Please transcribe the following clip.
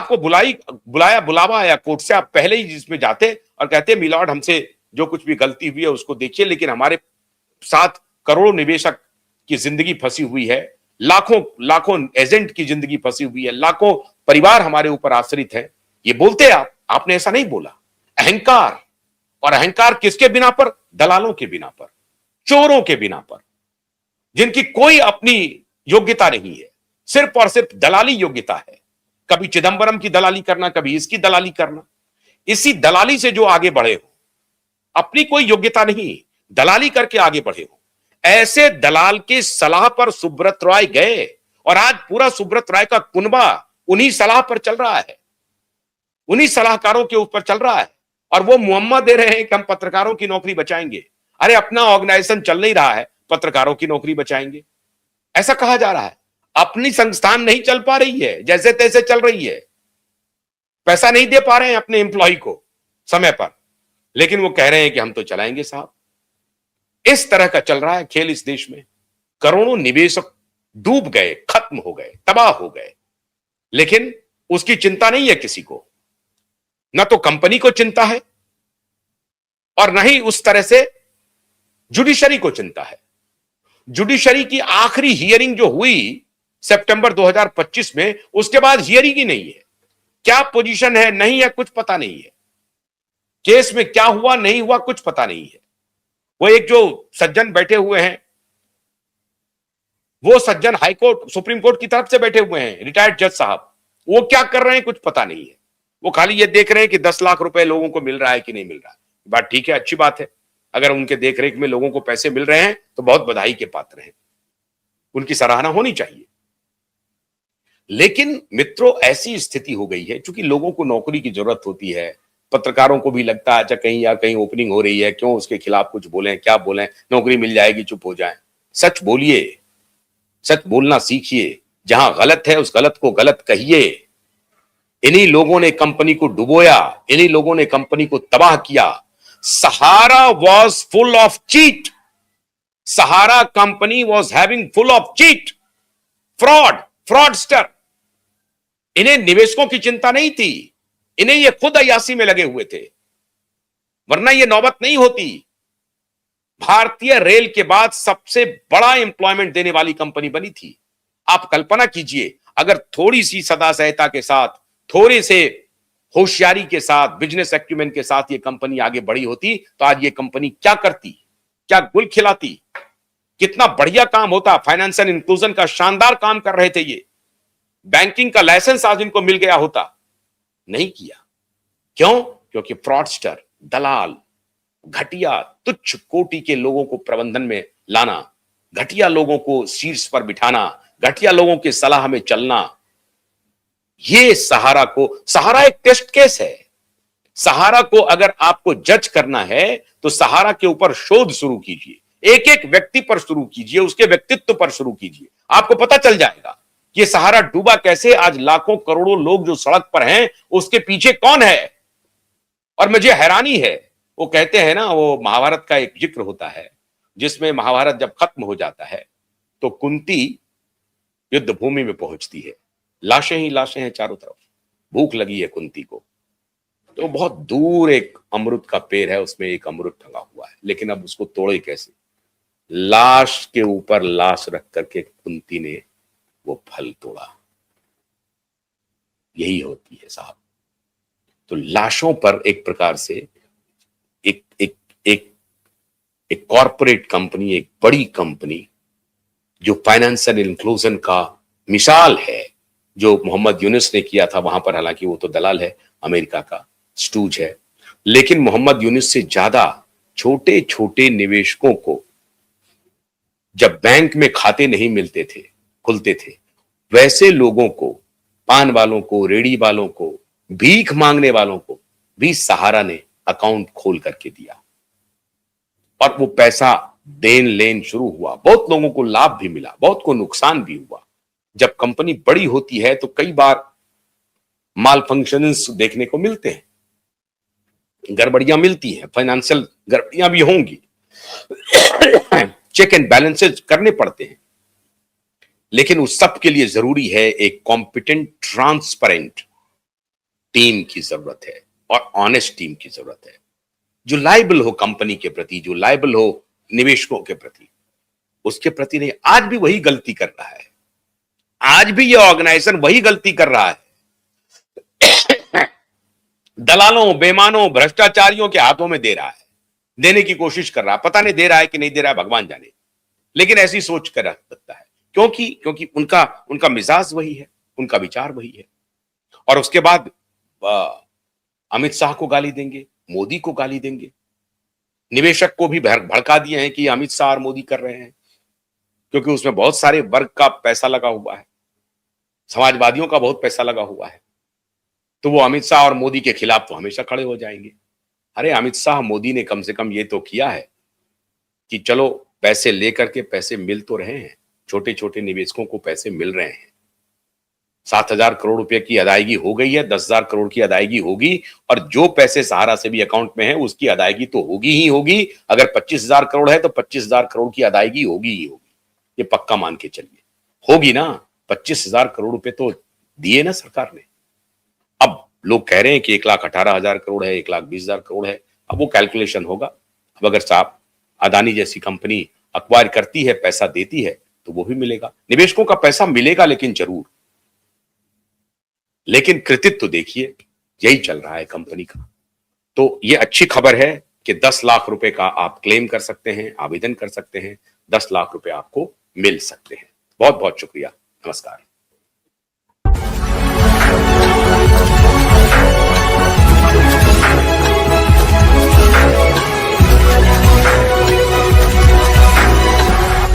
आपको बुलावा आया कोर्ट से, आप पहले ही जिसमें जाते और कहते मिलॉर्ड हमसे जो कुछ भी गलती हुई है उसको देखिए, लेकिन हमारे साथ करोड़ों निवेशक की जिंदगी फंसी हुई है, लाखों लाखों एजेंट की जिंदगी फंसी हुई है, लाखों परिवार हमारे ऊपर आश्रित है, ये बोलते आप, आपने ऐसा नहीं बोला। अहंकार, और अहंकार किसके बिना पर? दलालों के बिना पर, चोरों के बिना पर, जिनकी कोई अपनी योग्यता नहीं है, सिर्फ और सिर्फ दलाली योग्यता है। कभी चिदंबरम की दलाली करना, कभी इसकी दलाली करना, इसी दलाली से जो आगे बढ़े हो, अपनी कोई योग्यता नहीं, दलाली करके आगे बढ़े हो, ऐसे दलाल के सलाह पर सुब्रत रॉय गए और आज पूरा सुब्रत रॉय का कुनबा उन्हीं सलाह पर चल रहा है, उन्हीं सलाहकारों के ऊपर चल रहा है, और वो मुहम्मा दे रहे हैं कि हम पत्रकारों की नौकरी बचाएंगे। अरे अपना ऑर्गेनाइजेशन चल नहीं रहा है, पत्रकारों की नौकरी बचाएंगे, ऐसा कहा जा रहा है। अपनी संस्थान नहीं चल पा रही है, जैसे तैसे चल रही है, पैसा नहीं दे पा रहे हैं अपने एम्प्लॉय को समय पर, लेकिन वो कह रहे हैं कि हम तो चलाएंगे साहब। इस तरह का चल रहा है खेल इस देश में। करोड़ों निवेशक डूब गए, खत्म हो गए, तबाह हो गए, लेकिन उसकी चिंता नहीं है किसी को, ना तो कंपनी को चिंता है और न ही उस तरह से जुडिशरी को चिंता है। जुडिशरी की आखिरी हियरिंग जो हुई सितंबर 2025 में, उसके बाद हियरिंग ही नहीं है। क्या पोजीशन है, नहीं है, कुछ पता नहीं है। केस में क्या हुआ नहीं हुआ कुछ पता नहीं है। वो एक जो सज्जन बैठे हुए हैं, वो सज्जन हाईकोर्ट सुप्रीम कोर्ट की तरफ से बैठे हुए हैं, रिटायर्ड जज साहब, वो क्या कर रहे हैं कुछ पता नहीं है। वो खाली ये देख रहे हैं कि 10 लाख रुपए लोगों को मिल रहा है कि नहीं मिल रहा है। बात ठीक है, अच्छी बात है, अगर उनके देखरेख में लोगों को पैसे मिल रहे हैं तो बहुत बधाई के पात्र हैं, उनकी सराहना होनी चाहिए। लेकिन मित्रों, ऐसी स्थिति हो गई है, चूंकि लोगों को नौकरी की जरूरत होती है, पत्रकारों को भी लगता है अच्छा कहीं या कहीं ओपनिंग हो रही है, क्यों उसके खिलाफ कुछ बोलें, क्या बोलें, नौकरी मिल जाएगी, चुप हो जाएं। सच बोलिए, सच बोलना सीखिए, जहां गलत है उस गलत को गलत कहिए। इन्हीं लोगों ने कंपनी को डुबोया, इन्हीं लोगों ने कंपनी को तबाह किया। Sahara was full of cheat, Sahara company was having full of cheat, fraudster. इन्हें निवेशकों की चिंता नहीं थी, इन्हें ये खुद अय्यासी में लगे हुए थे, वरना ये नौबत नहीं होती। भारतीय रेल के बाद सबसे बड़ा एम्प्लॉयमेंट देने वाली कंपनी बनी थी। आप कल्पना कीजिए, अगर थोड़ी सी सदा सहता के साथ, थोड़े से होशियारी के साथ, बिजनेस एक्यूमेन के साथ ये कंपनी आगे बढ़ी होती तो आज ये कंपनी क्या करती, क्या गुल खिलाती, कितना बढ़िया काम होता। फाइनेंशियल इंक्लूजन का शानदार काम कर रहे थे ये, बैंकिंग का लाइसेंस आज इनको मिल गया होता, नहीं किया। क्यों? क्योंकि फ्रॉडस्टर, दलाल, घटिया तुच्छ कोटि के लोगों को प्रबंधन में लाना, घटिया लोगों को शीर्ष पर बिठाना, घटिया लोगों के सलाह में चलना, ये सहारा एक टेस्ट केस है। सहारा को अगर आपको जज करना है तो सहारा के ऊपर शोध शुरू कीजिए, एक एक व्यक्ति पर शुरू कीजिए, उसके व्यक्तित्व पर शुरू कीजिए, आपको पता चल जाएगा कि सहारा डूबा कैसे, आज लाखों करोड़ों लोग जो सड़क पर हैं उसके पीछे कौन है। और मुझे हैरानी है, वो कहते हैं ना, वो महाभारत का एक जिक्र होता है जिसमें महाभारत जब खत्म हो जाता है तो कुंती युद्ध भूमि में पहुंचती है, लाशें ही लाशें हैं चारों तरफ, भूख लगी है कुंती को, तो बहुत दूर एक अमरुद का पेड़ है, उसमें एक अमरुद टंगा हुआ है, लेकिन अब उसको तोड़े कैसे। लाश के ऊपर लाश रख करके कुंती ने वो फल तोड़ा। यही होती है साहब। तो लाशों पर एक प्रकार से एक एक एक एक कॉर्पोरेट कंपनी, एक बड़ी कंपनी जो फाइनेंशियल इंक्लूजन का मिसाल है, जो मोहम्मद यूनुस ने किया था वहां पर, हालांकि वो तो दलाल है, अमेरिका का स्टूज है, लेकिन मोहम्मद यूनुस से ज्यादा छोटे छोटे निवेशकों को जब बैंक में खाते नहीं मिलते थे, खुलते थे, वैसे लोगों को, पान वालों को, रेड़ी वालों को, भीख मांगने वालों को भी सहारा ने अकाउंट खोल करके दिया और वो पैसा देन लेन शुरू हुआ। बहुत लोगों को लाभ भी मिला, बहुत को नुकसान भी हुआ। जब कंपनी बड़ी होती है तो कई बार माल फंक्शंस देखने को मिलते हैं, गड़बड़ियां मिलती हैं, फाइनेंशियल गड़बड़ियां भी होंगी, चेक एंड बैलेंसेस करने पड़ते हैं, लेकिन उस सब के लिए जरूरी है एक कॉम्पिटेंट, ट्रांसपेरेंट टीम की जरूरत है और ऑनेस्ट टीम की जरूरत है, जो लायबल हो कंपनी के प्रति, जो लायबल हो निवेशकों के प्रति। उसके प्रति नहीं, आज भी वही गलती कर रहा है, आज भी ये ऑर्गेनाइजेशन वही गलती कर रहा है। दलालों, बेईमानों, भ्रष्टाचारियों के हाथों में दे रहा है, देने की कोशिश कर रहा है। पता नहीं दे रहा है कि नहीं दे रहा है, भगवान जाने, लेकिन ऐसी सोच कर रख सकता है। क्योंकि क्योंकि उनका उनका मिजाज वही है, उनका विचार वही है। और उसके बाद अमित शाह को गाली देंगे, मोदी को गाली देंगे, निवेशक को भी भड़का दिए हैं कि अमित शाह और मोदी कर रहे हैं, क्योंकि उसमें बहुत सारे वर्ग का पैसा लगा हुआ है, समाजवादियों का बहुत पैसा लगा हुआ है। तो वो अमित शाह और मोदी के खिलाफ तो हमेशा खड़े हो जाएंगे। अरे अमित शाह, मोदी ने कम से कम ये तो किया है कि चलो पैसे लेकर के पैसे मिल तो रहे हैं, छोटे छोटे निवेशकों को पैसे मिल रहे हैं। 7,000 करोड़ रुपए की अदायगी हो गई है, 10,000 करोड़ की अदायगी होगी, और जो पैसे सहारा से भी अकाउंट में है उसकी अदायगी तो होगी ही होगी। अगर 25,000 करोड़ है तो 25,000 करोड़ की अदायगी होगी ही होगी, ये पक्का मान के चलिए, होगी ना। 25,000 करोड़ रुपए तो दिए ना सरकार ने। अब लोग कह रहे हैं कि 1,18,000 करोड़ है, 1,20,000 करोड़ है। अब वो कैलकुलेशन होगा। अब अगर साहब अदानी जैसी कंपनी अक्वायर करती है, पैसा देती है, तो वो भी मिलेगा, निवेशकों का पैसा मिलेगा, लेकिन जरूर। लेकिन कृतित्व तो देखिए, यही चल रहा है कंपनी का। तो ये अच्छी खबर है कि 10 लाख रुपए का आप क्लेम कर सकते हैं, आवेदन कर सकते हैं, 10 लाख रुपए आपको मिल सकते हैं। बहुत बहुत शुक्रिया, नमस्कार।